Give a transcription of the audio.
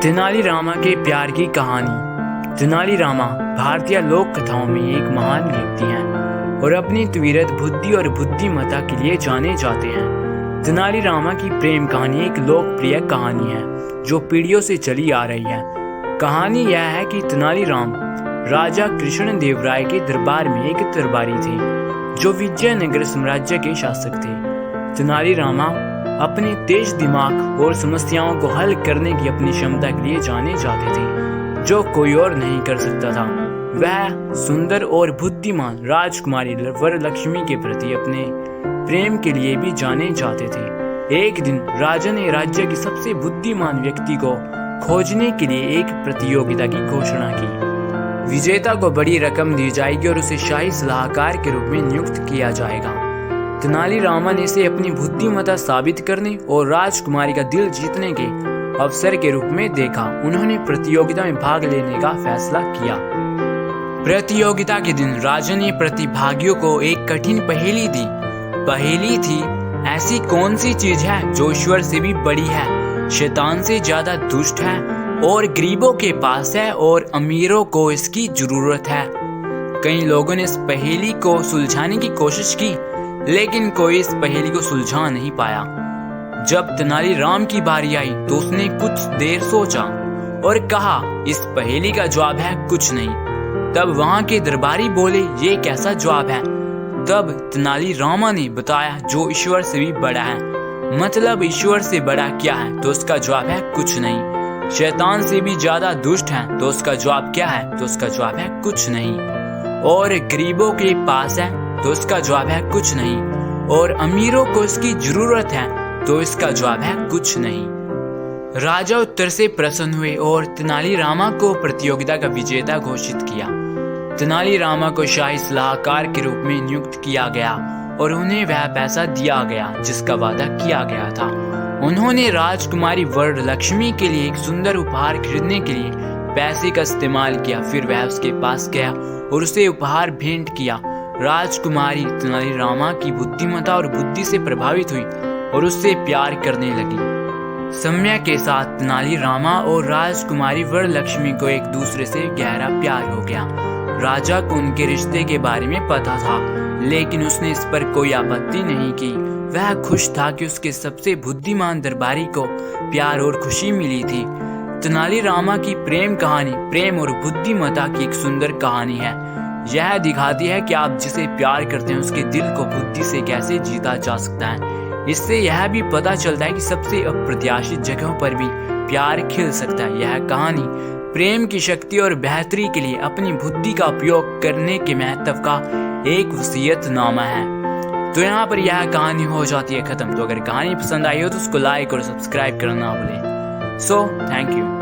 तेनाली रामा के प्यार की कहानी। तेनाली रामा भारतीय लोक कथाओं में एक महान व्यक्ति हैं और अपनी त्वरित बुद्धि और बुद्धिमत्ता के लिए जाने जाते हैं। तेनाली रामा की प्रेम कहानी एक लोकप्रिय कहानी है जो पीढ़ियों से चली आ रही है। कहानी यह है कि तेनाली राम राजा कृष्ण देव राय के दरबार में एक दरबारी थे जो विजयनगर साम्राज्य के शासक थे। तेनाली रामा अपने तेज दिमाग और समस्याओं को हल करने की अपनी क्षमता के लिए जाने जाते थे जो कोई और नहीं कर सकता था। वह सुंदर और बुद्धिमान राजकुमारी वरलक्ष्मी के प्रति अपने प्रेम के लिए भी जाने जाते थे। एक दिन राजा ने राज्य के सबसे बुद्धिमान व्यक्ति को खोजने के लिए एक प्रतियोगिता की घोषणा की। विजेता को बड़ी रकम दी जाएगी और उसे शाही सलाहकार के रूप में नियुक्त किया जाएगा। तेनाली रामा ने इसे अपनी बुद्धिमत्ता साबित करने और राजकुमारी का दिल जीतने के अवसर के रूप में देखा। उन्होंने प्रतियोगिता में भाग लेने का फैसला किया। प्रतियोगिता के दिन राजा ने प्रतिभागियों को एक कठिन पहेली दी। पहेली थी, ऐसी कौन सी चीज है जो ईश्वर से भी बड़ी है, शैतान से ज्यादा दुष्ट है और गरीबों के पास है और अमीरों को इसकी जरूरत है। कई लोगों ने इस पहेली को सुलझाने की कोशिश की लेकिन कोई इस पहेली को सुलझा नहीं पाया। जब तेनाली राम की बारी आई तो उसने कुछ देर सोचा और कहा, इस पहेली का जवाब है कुछ नहीं। तब वहां के दरबारी बोले, ये कैसा जवाब है? तब तेनाली रामा ने बताया, जो ईश्वर से भी बड़ा है। मतलब ईश्वर से बड़ा क्या है? तो उसका जवाब है कुछ नहीं। शैतान से भी ज्यादा दुष्ट है तो उसका जवाब क्या है? तो उसका जवाब है कुछ नहीं। और गरीबों के पास है तो इसका जवाब है कुछ नहीं। और अमीरों को इसकी जरूरत है तो इसका जवाब है कुछ नहीं। राजा उत्तर से प्रसन्न हुए और तेनाली रामा को प्रतियोगिता का विजेता घोषित किया। तेनाली रामा को शाही सलाहकार के रूप में नियुक्त किया गया और उन्हें वह पैसा दिया गया जिसका वादा किया गया था। उन्होंने राजकुमारी वरलक्ष्मी के लिए एक सुंदर उपहार खरीदने के लिए पैसे का इस्तेमाल किया। फिर वह उसके पास गया और उसे उपहार भेंट किया। राजकुमारी तेनाली रामा की बुद्धिमत्ता और बुद्धि से प्रभावित हुई और उससे प्यार करने लगी। समय के साथ तेनाली रामा और राजकुमारी वरलक्ष्मी को एक दूसरे से गहरा प्यार हो गया। राजा को उनके रिश्ते के बारे में पता था लेकिन उसने इस पर कोई आपत्ति नहीं की। वह खुश था कि उसके सबसे बुद्धिमान दरबारी को प्यार और खुशी मिली थी। तेनाली रामा की प्रेम कहानी प्रेम और बुद्धिमत्ता की एक सुंदर कहानी है। यह दिखाती है कि आप जिसे प्यार करते हैं उसके दिल को बुद्धि से कैसे जीता जा सकता है। इससे यह भी पता चलता है कि सबसे अप्रत्याशित जगहों पर भी प्यार खिल सकता है। यह कहानी प्रेम की शक्ति और बेहतरी के लिए अपनी बुद्धि का उपयोग करने के महत्व का एक वसीयतनामा है। तो यहाँ पर यह कहानी हो जाती है खत्म। तो अगर कहानी पसंद आई हो तो उसको लाइक और सब्सक्राइब करना ना भूलें। So thank you.